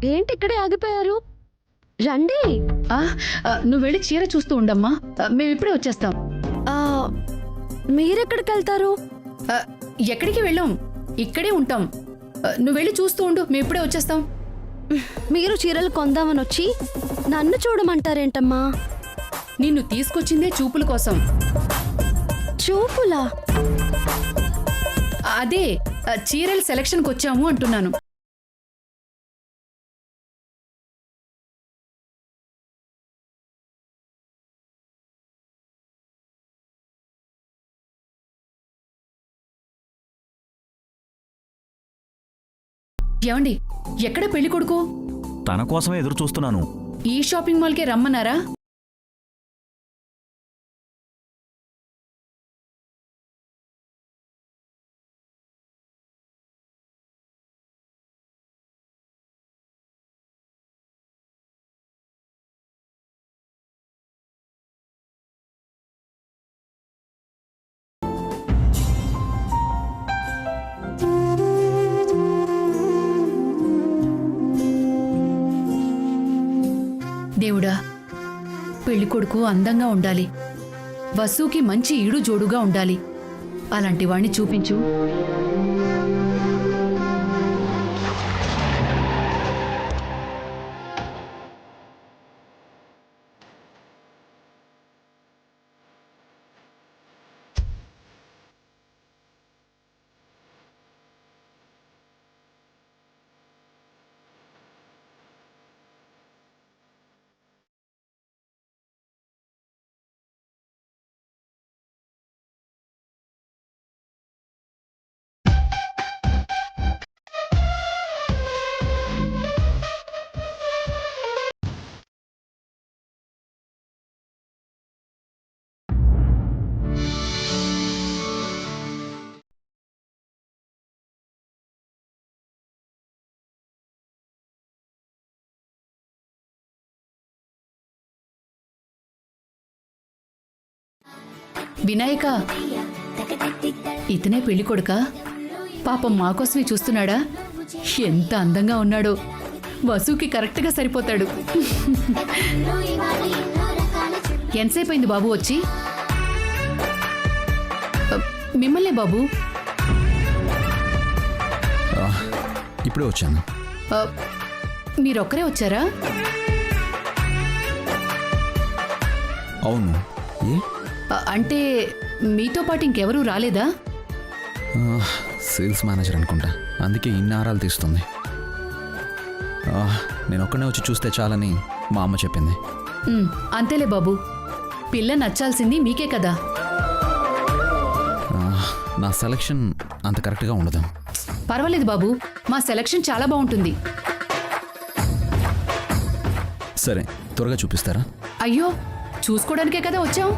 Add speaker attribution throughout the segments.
Speaker 1: ఏంటి ఇక్కడే ఆగిపోయారు? రండి.
Speaker 2: నువ్వు వెళ్ళి చీర చూస్తూ ఉండమ్మా, మేము ఇప్పుడే వచ్చేస్తాం.
Speaker 1: మీరెక్కడికి వెళ్తారు?
Speaker 2: ఎక్కడికి వెళ్ళాం, ఇక్కడే ఉంటాం. నువ్వు వెళ్ళి చూస్తూ ఉండు, మేము ఇప్పుడే వచ్చేస్తాం.
Speaker 1: మీరు చీరలు కొందామని వచ్చి నన్ను చూడమంటారేంటమ్మా?
Speaker 2: నిన్ను తీసుకొచ్చిందే చూపుల కోసం.
Speaker 1: చూపులా?
Speaker 2: అదే చీరల సెలక్షన్కి వచ్చాము అంటున్నాను. ఏమండి, ఎక్కడ పెళ్లి కొడుకు?
Speaker 3: తన కోసమే ఎదురు చూస్తున్నాను.
Speaker 2: ఈ షాపింగ్ మాల్కే రమ్మన్నారా? దేవుడా, పెళ్లి కొడుకు అందంగా ఉండాలి, వసుకి మంచి ఈడు జోడుగా ఉండాలి. అలాంటి వాణ్ణి చూపించు. వినాయక, ఇతనే పెళ్లి కొడుకా? పాపం మాకోసమే చూస్తున్నాడా? ఎంత అందంగా ఉన్నాడో. వసుకి కరెక్ట్గా సరిపోతాడు. ఎంతసేపు అయింది బాబు వచ్చి? మిమ్మల్నే బాబు.
Speaker 4: ఇప్పుడే వచ్చాను.
Speaker 2: మీరొక్కరే వచ్చారా?
Speaker 4: అవును. ఏ?
Speaker 2: అంటే మీతో పాటు ఇంకెవరూ రాలేదా?
Speaker 4: సేల్స్ మేనేజర్ అనుకుంటా, అందుకే ఇన్ని ఆరాలు తీస్తుంది. నేను ఒక్కనే వచ్చి చూస్తే చాలని మా అమ్మ చెప్పింది.
Speaker 2: అంతేలే బాబు, పిల్ల నచ్చాల్సింది మీకే కదా.
Speaker 4: నా సెలక్షన్ అంత కరెక్ట్గా ఉండదు.
Speaker 2: పర్వాలేదు బాబు, మా సెలక్షన్ చాలా బాగుంటుంది.
Speaker 4: సరే, త్వరగా చూపిస్తారా?
Speaker 2: అయ్యో, చూసుకోవడానికే కదా వచ్చాం.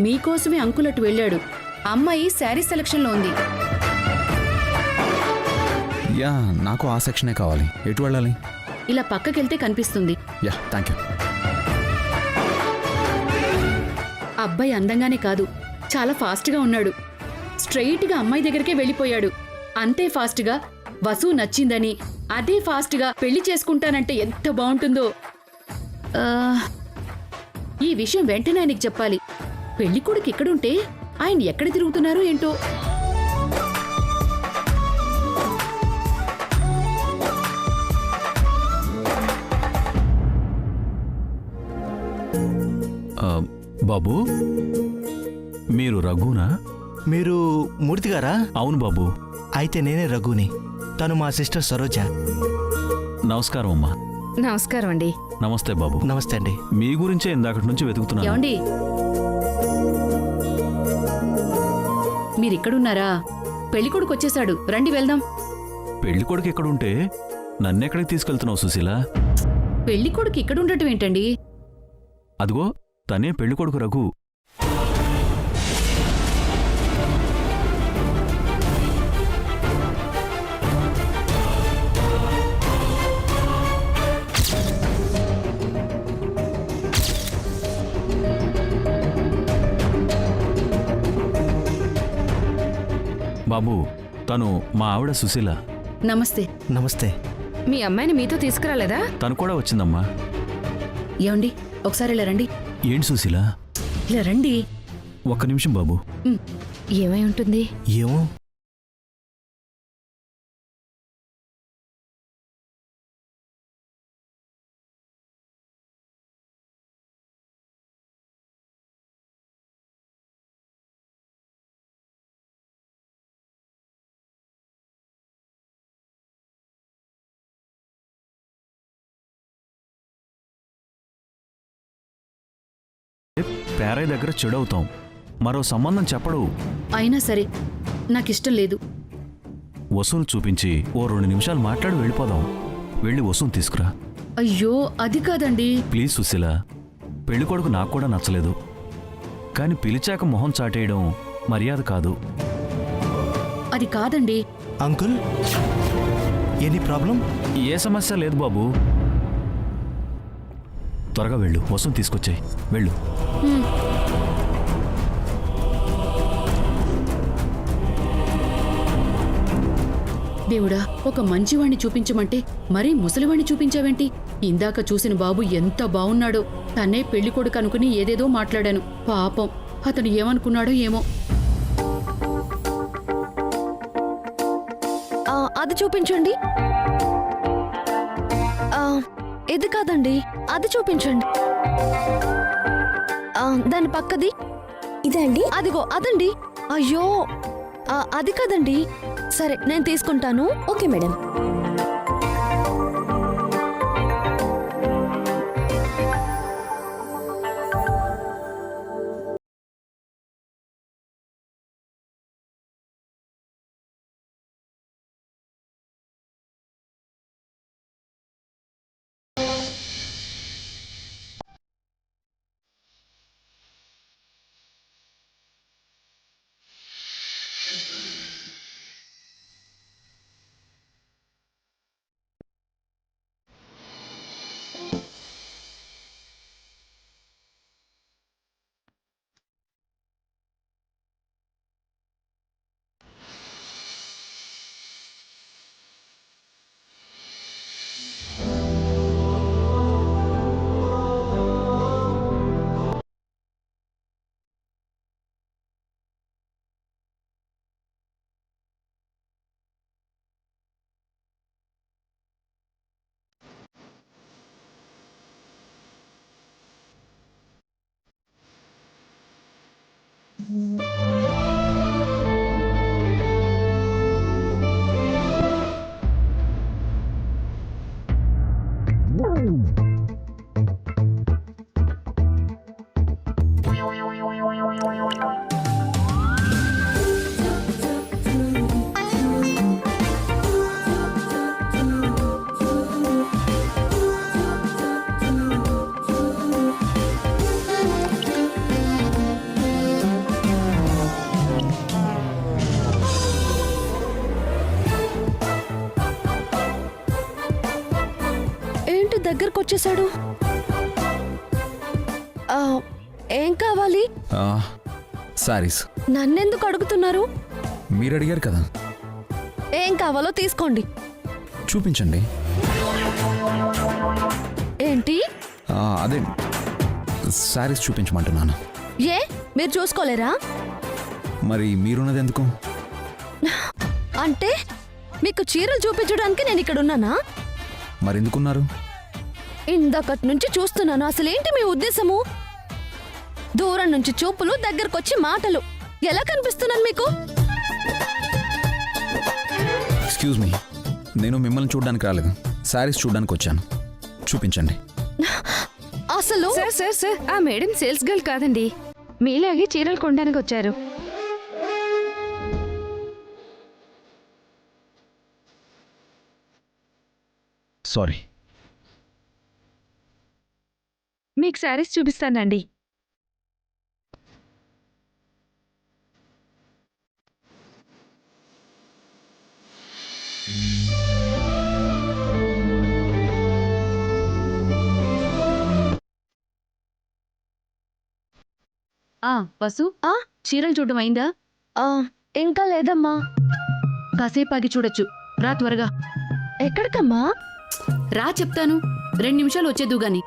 Speaker 2: మీకోసమే అంకుల్ అటు వెళ్ళాడు. అమ్మాయి శారీ సెలక్షన్లో ఉంది.
Speaker 4: యా, నాకు ఆ సెక్షనే కావాలి. ఎటు వెళ్ళాలి?
Speaker 2: ఇలా పక్కకెళ్తే కనిపిస్తుంది.
Speaker 4: Yeah, thank you.
Speaker 2: అబ్బాయి అందంగానే కాదు, చాలా ఫాస్ట్గా ఉన్నాడు. స్ట్రెయిట్గా అమ్మాయి దగ్గరికే వెళ్ళిపోయాడు. అంతే ఫాస్ట్గా వసు నచ్చిందని, అదే ఫాస్ట్గా పెళ్లి చేసుకుంటానంటే ఎంత బాగుంటుందో. ఈ విషయం వెంటనే ఆయనకి చెప్పాలి. పెళ్లి కొడుకు ఇక్కడుంటే ఆయన ఎక్కడ తిరుగుతున్నారో ఏంటో.
Speaker 3: బాబు, మీరు రఘునా?
Speaker 5: మీరు మూర్తి గారా?
Speaker 3: అవును బాబు.
Speaker 5: అయితే నేనే రఘుని. తను మా సిస్టర్ సరోజ.
Speaker 3: నమస్కారం అమ్మా.
Speaker 1: నమస్కారం అండి.
Speaker 3: నమస్తే బాబు.
Speaker 5: నమస్తే అండి.
Speaker 3: మీ గురించే ఇందాకటి నుంచి వెతుకుతున్నాను.
Speaker 2: ఏమండి, మీరిక్కడున్నారా? పెళ్లి కొడుకు వచ్చేశాడు, రండి వెళ్దాం.
Speaker 3: పెళ్లి కొడుకు ఎక్కడుంటే నన్నెక్కడికి తీసుకెళ్తున్నావు సుశీల?
Speaker 2: పెళ్లి కొడుకు ఇక్కడుండటం ఏంటండి?
Speaker 3: అదిగో తనే పెళ్లి కొడుకు రఘు. బాబు, తను మా ఆవిడ సుశీల.
Speaker 2: నమస్తే.
Speaker 5: నమస్తే.
Speaker 1: మీ అమ్మాయిని మీతో తీసుకురాలేదా?
Speaker 3: తను కూడా వచ్చిందమ్మా.
Speaker 2: ఏమండి ఒకసారి ఇలా రండి.
Speaker 3: ఏంటి సుశీల?
Speaker 2: ఇలా రండి.
Speaker 3: ఒక్క నిమిషం బాబు.
Speaker 1: ఏమై ఉంటుంది?
Speaker 5: ఏమో.
Speaker 3: పేరయ్య దగ్గర చెడవుతాం. మరో సంబంధం చెప్పడు.
Speaker 2: అయినా సరే నాకిష్టం లేదు.
Speaker 3: వసూలు చూపించి ఓ 2 నిమిషాలు మాట్లాడి వెళ్ళిపోదాం. వెళ్ళి వసూలు తీసుకురా.
Speaker 2: అయ్యో అది కాదండి.
Speaker 3: ప్లీజ్ సుశీల, పెళ్ళికొడుకు నాకు కూడా నచ్చలేదు. కానీ పిలిచాక మొహం చాటేయడం మర్యాద కాదు.
Speaker 2: అది కాదండి.
Speaker 5: Uncle, any problem?
Speaker 3: ఏ సమస్య లేదు బాబు. త్వరగా వెళ్ళు, వసూలు తీసుకొచ్చాయి. వెళ్ళు.
Speaker 2: దేవుడా, ఒక మంచివాణ్ణి చూపించమంటే మరీ ముసలివాణ్ణి చూపించావేంటి? ఇందాక చూసిన బాబు ఎంత బావున్నాడో. తన్నే పెళ్లి కొడుకు అనుకుని ఏదేదో మాట్లాడాను. పాపం, అతను ఏమనుకున్నాడో ఏమో.
Speaker 1: అది చూపించండి. ఇది కాదండి, అది చూపించండి. దాని పక్కది. ఇదండి? అదిగో అదండి. అయ్యో, అది కాదండి. సరే, నేను తీసుకుంటాను. Okay madam. దగ్గరకు వచ్చేసాడు. ఏం కావాలి?
Speaker 4: సారీస్.
Speaker 1: నన్నెందుకు అడుగుతున్నారు?
Speaker 4: మీరు అడిగారు కదా.
Speaker 1: ఏం కావాలో తీసుకోండి.
Speaker 4: చూపించండి.
Speaker 1: ఏంటి?
Speaker 4: అదే సారీస్ చూపించమంటున్నాను.
Speaker 1: ఏ, మీరు చూసుకోలేరా?
Speaker 4: మరి మీరున్నది ఎందుకు?
Speaker 1: అంటే మీకు చీరలు చూపించడానికి నేను ఇక్కడ ఉన్నానా?
Speaker 4: మరెందుకున్నారు?
Speaker 1: ఇందాకటి నుంచి చూస్తున్నాను. అసలేంటి మీ ఉద్దేశము? దూరం నుంచి చూపులు, దగ్గరకొచ్చి మాటలు. ఎలా కనిపిస్తున్నాను మీకు?
Speaker 4: ఎక్స్క్యూజ్ మీ, నేను మిమ్మల్ని చూడడానికి రాలేదు, సారీస్ చూడడానికి వచ్చాను. చూపించండి.
Speaker 1: అసలు
Speaker 6: సార్ ఆ మేడం సేల్స్ గర్ల్ కాదండి, మీలాగే చీరలు కొనడానికి వచ్చారు.
Speaker 3: సారీ.
Speaker 6: మీకు శారీస్ చూపిస్తానండి.
Speaker 2: వసు,
Speaker 1: ఆ?
Speaker 2: చీరలు చూడడం అయిందా?
Speaker 1: ఇంకా లేదమ్మా.
Speaker 2: కాసేపు ఆగి చూడొచ్చు. రా త్వరగా.
Speaker 1: ఎక్కడికమ్మా?
Speaker 2: రా చెప్తాను, 2 నిమిషాలు వచ్చేద్దు గాని.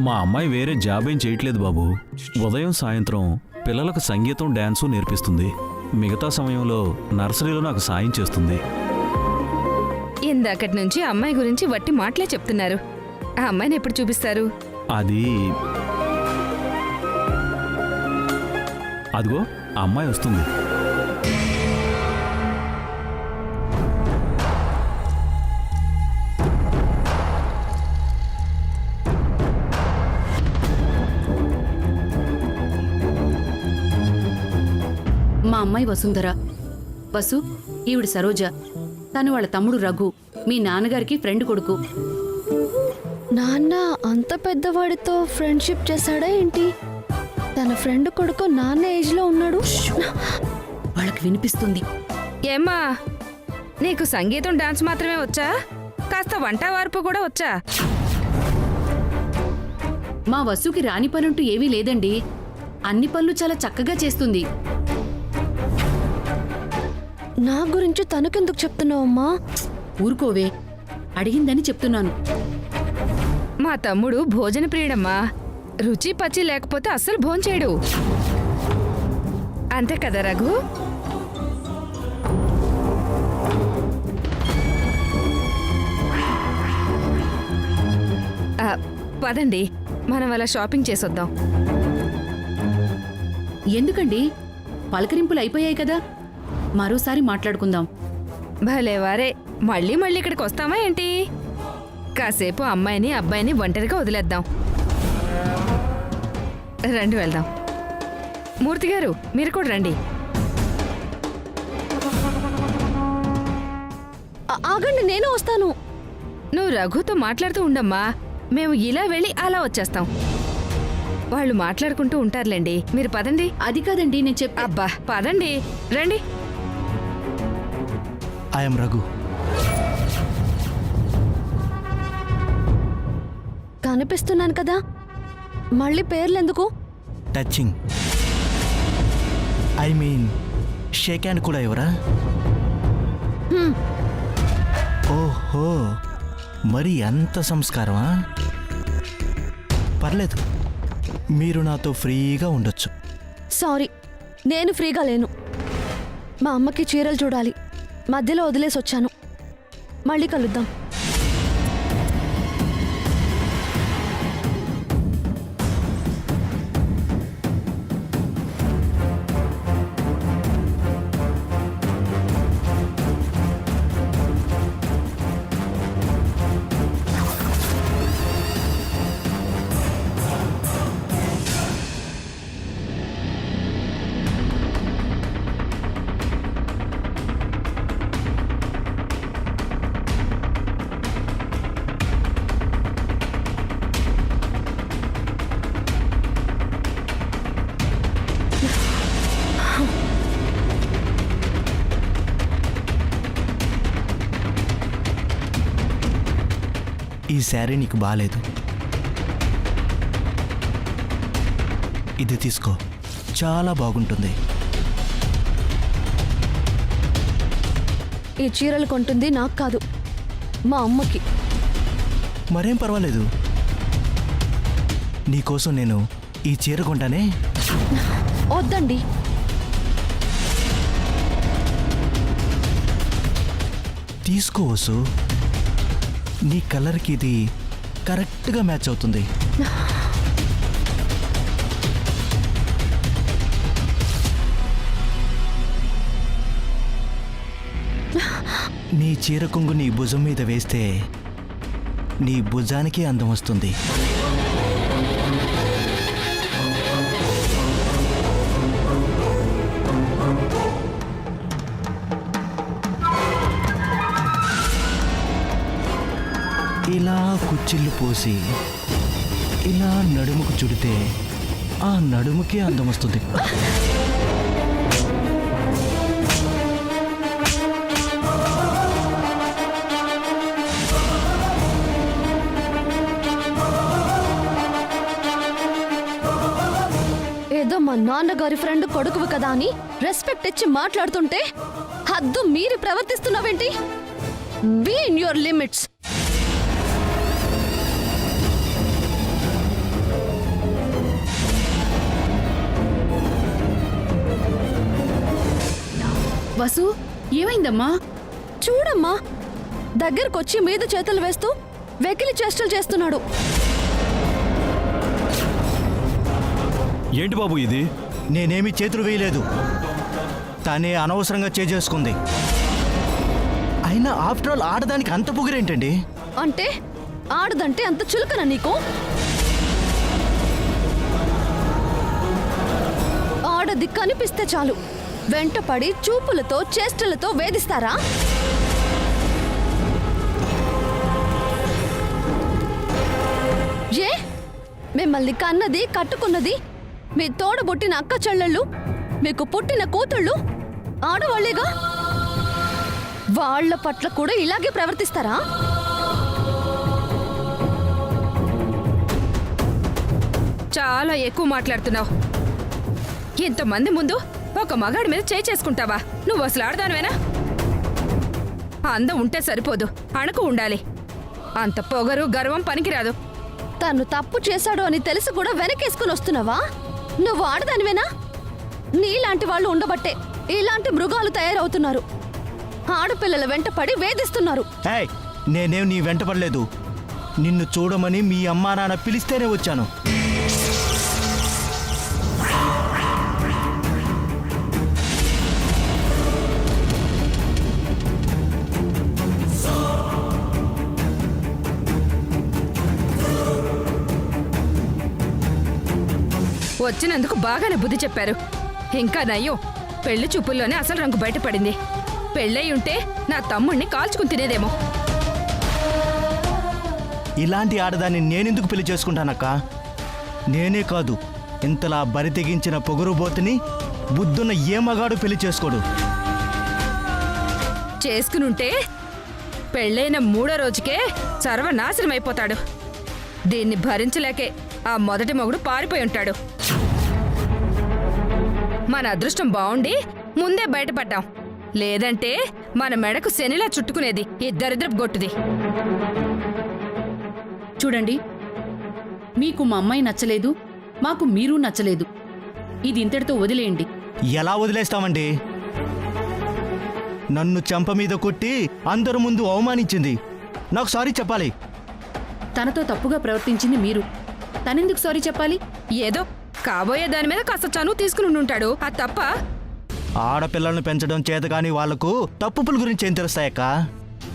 Speaker 3: మా అమ్మాయి వేరే జాబ్ ఏం చేయట్లేదు బాబు. ఉదయం సాయంత్రం పిల్లలకు సంగీతం డాన్సు నేర్పిస్తుంది. మిగతా సమయంలో నర్సరీలో నాకు సాయం చేస్తుంది.
Speaker 6: ఇందాకటి నుంచి అమ్మాయి గురించి వట్టి మాటలే చెప్తున్నారు. ఆ అమ్మాయిని ఎప్పుడు చూపిస్తారు?
Speaker 3: అది అదిగో ఆ అమ్మాయి వస్తుంది.
Speaker 2: మా అమ్మాయి వసుంధర. వసు, ఈవిడ సరోజ. తను వాళ్ళ తమ్ముడు రఘు, మీ నాన్నగారికి ఫ్రెండ్ కొడుకు.
Speaker 1: నాన్న అంత పెద్దవాడితో ఫ్రెండ్షిప్ చేశాడా ఏంటి? తన ఫ్రెండ్ కొడుకు నాన్న ఏజ్ లో ఉన్నాడు.
Speaker 2: వాళ్ళకి వినిపిస్తుంది.
Speaker 6: ఏమ్మా, నీకు సంగీతం డాన్స్ మాత్రమే వచ్చా? కాస్త వంట వార్పు కూడా వచ్చా?
Speaker 2: మా వసుకి రాని పనంటూ ఏమీ లేదండి. అన్ని పనులు చాలా చక్కగా చేస్తుంది.
Speaker 1: నా గురించి తనకెందుకు చెప్తున్నావమ్మా?
Speaker 2: ఊరుకోవే, అడిగిందని చెప్తున్నాను.
Speaker 6: మా తమ్ముడు భోజన ప్రియుడమ్మా. రుచి పచ్చి లేకపోతే అస్సలు భోంచేయడు. అంతే కదా రఘు? పదండి, మనం అలా షాపింగ్ చేసొద్దాం.
Speaker 2: ఎందుకండి? పలకరింపులు అయిపోయాయి కదా, మరోసారి మాట్లాడుకుందాం.
Speaker 6: భలేవారే, మళ్ళీ మళ్ళీ ఇక్కడికి వస్తామా ఏంటి? కాసేపు అమ్మాయిని అబ్బాయిని ఒంటరిగా వదిలేద్దాం. రండి వెళ్దాం. మూర్తి గారు, మీరు కూడా రండి.
Speaker 1: ఆగండి, నేను వస్తాను.
Speaker 6: నువ్వు రఘుతో మాట్లాడుతూ ఉండమ్మా. మేము ఇలా వెళ్ళి అలా వచ్చేస్తాం. వాళ్ళు మాట్లాడుకుంటూ ఉంటారులేండి, మీరు పదండి.
Speaker 2: అది కాదండి నేను చెప్పా.
Speaker 6: అబ్బా పదండి, రండి.
Speaker 5: ఐఎమ్ రఘు.
Speaker 1: కనిపిస్తున్నాను కదా, మళ్ళీ పేర్లెందుకు?
Speaker 5: Touching, I mean shake hand కూడా ఎవరా? ఓహో, మరి అంత సంస్కారమా? పర్లేదు, మీరు నాతో ఫ్రీగా ఉండొచ్చు.
Speaker 1: సారీ, నేను ఫ్రీగా లేను. మా అమ్మకి చీరలు చూడాలి, మధ్యలో వదిలేసి వచ్చాను. మళ్ళీ కలుద్దాం.
Speaker 5: ఈ శారీ నీకు బాగాలేదు, ఇది తీసుకో, చాలా బాగుంటుంది.
Speaker 1: ఈ చీరలు కొంటుంది నాకు కాదు, మా అమ్మకి.
Speaker 5: మరేం పర్వాలేదు, నీకోసం నేను ఈ చీర కొంటానే.
Speaker 1: వద్దండి.
Speaker 5: తీసుకోవచ్చు, నీ కలర్కి ఇది కరెక్ట్గా మ్యాచ్ అవుతుంది. నీ చీర కొంగు నీ భుజం మీద వేస్తే నీ భుజానికి అందం వస్తుంది. ఇలా కుచ్చిళ్ళు పోసి ఇలా నడుముకు చుడితే ఆ నడుముకే అందం వస్తుంది. ఏదో మా
Speaker 1: నాన్నగారి ఫ్రెండ్ కొడుకువి కదా అని రెస్పెక్ట్ ఇచ్చి మాట్లాడుతుంటే హద్దు మీరి ప్రవర్తిస్తున్నావేంటి? Be in your limits.
Speaker 2: Vasu ఏమైందమ్మా?
Speaker 1: చూడమ్మా, దగ్గరకొచ్చి మీద చేతులు వేస్తూ వెకిలి చేష్టలు చేస్తున్నాడు.
Speaker 3: ఏంటి బాబు ఇది?
Speaker 5: నేనేమి చేతులు వేయలేదు. తనే అనవసరంగా చేసుకుంది. అయినా ఆఫ్టర్ ఆల్ ఆడదానికి అంత పొగిరేంటండి?
Speaker 1: అంటే ఆడదంటే అంత చులకన నీకు? ఆడది కనిపిస్తే చాలు వెంటపడి చూపులతో చేష్టలతో వేధిస్తారా? ఏ మిమ్మల్ని కన్నది కట్టుకున్నది మీ తోడబుట్టిన అక్క చెల్లెళ్ళు, మీకు పుట్టిన కూతుళ్ళు ఆడవాళ్లేగా. వాళ్ళ పట్ల కూడా ఇలాగే ప్రవర్తిస్తారా?
Speaker 6: చాలా ఎక్కువ మాట్లాడుతున్నావు. ఇంతమంది ముందు ఒక మగాడి మీద చేసుకుంటావా? నువ్వు అసలు ఆడదానివేనా? అందం ఉంటే సరిపోదు, అణకు ఉండాలి. అంత పొగరు గర్వం పనికిరాదు.
Speaker 1: తను తప్పు చేశాడు అని తెలిసి కూడా వెనకేసుకుని వస్తున్నావా? నువ్వు ఆడదానివేనా? నీలాంటి వాళ్ళు ఉండబట్టే ఇలాంటి మృగాలు తయారవుతున్నారు. ఆడపిల్లల వెంట పడి వేధిస్తున్నారు.
Speaker 5: ఏయ్, నేనేం నీ వెంట పడలేదు. నిన్ను చూడమని మీ అమ్మా నాన్న పిలిస్తేనే వచ్చాను.
Speaker 6: వచ్చినందుకు బాగానే బుద్ధి చెప్పారు. ఇంకా నయ్యం, పెళ్లి చూపుల్లోనే అసలు రంగు బయటపడింది. పెళ్ళై ఉంటే నా తమ్ముణ్ణి కాల్చుకుని తినేదేమో.
Speaker 5: ఇలాంటి ఆడదాన్ని నేనెందుకు పెళ్లి చేసుకుంటానక్క? నేనే కాదు, ఇంతలా బరి తెగించిన పొగరుబోతుని బుద్ధున్న ఏ మగాడు పెళ్లి చేసుకోడు.
Speaker 6: చేసుకునుంటే పెళ్ళైన 3వ రోజుకే సర్వనాశనం అయిపోతాడు. దీన్ని భరించలేకే ఆ మొదటి మొగుడు పారిపోయి ఉంటాడు. మన అదృష్టం బావుండి ముందే బయటపడ్డాం. లేదంటే మన మెడకు శనిలా చుట్టుకునేది ఈ దరిద్రపు గొట్టుది.
Speaker 2: చూడండి, మీకు మా అమ్మాయి నచ్చలేదు, మాకు మీరు నచ్చలేదు. ఇది ఇంతటితో వదిలేయండి.
Speaker 5: ఎలా వదిలేస్తామండి? నన్ను చెంప మీద కొట్టి అందరి ముందు అవమానించింది. నాకు సారీ చెప్పాలి.
Speaker 2: తనతో తప్పుగా ప్రవర్తించింది మీరు. తనెందుకు సారీ చెప్పాలి?
Speaker 6: ఏదో కాబోయే దాని మీద కాస్త చనువు తీసుకుని ఉంటాడు. ఆ తప్ప
Speaker 5: ఆడపిల్లలను పెంచడం చేత కాని వాళ్లకు తప్పుల గురించి ఏం తెలుస్తాయక్క?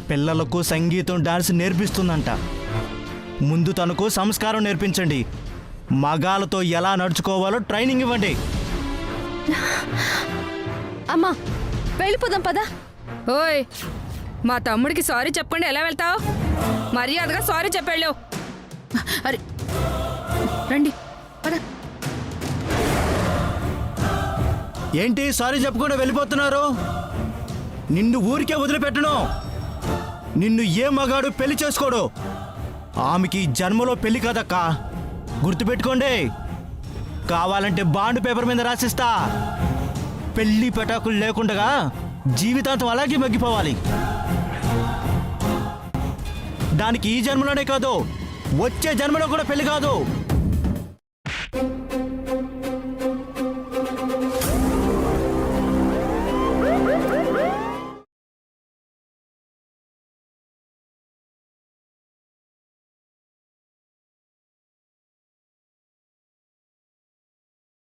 Speaker 5: పిల్లలకు సంగీతం డాన్స్ నేర్పిస్తుందంట. ముందు తనకు సంస్కారం నేర్పించండి. మగాలతో ఎలా నడుచుకోవాలో ట్రైనింగ్ ఇవ్వండి.
Speaker 1: అమ్మా, వెళ్ళిపోదాం పదా.
Speaker 6: ఓయ్, మా తమ్ముడికి సారీ చెప్పకుండా ఎలా వెళ్తావు? మర్యాదగా సారీ చెప్పాళ్ళు.
Speaker 2: అరే రండి, పద.
Speaker 5: ఏంటి సారీ చెప్పకుండా వెళ్ళిపోతున్నారు? నిన్ను ఊరికే వదిలిపెట్టను. నిన్ను ఏ మగాడు పెళ్లి చేసుకోడు. ఆమెకి జన్మలో పెళ్లి కాదక్కా, గుర్తుపెట్టుకోండి. కావాలంటే బాండ్ పేపర్ మీద రాసిస్తా. పెళ్లి పెటాకులు లేకుండా జీవితాంతం అలాగే మగ్గిపోవాలి. దానికి ఈ జన్మలోనే కాదు, వచ్చే జన్మలో కూడా పెళ్లి కాదు.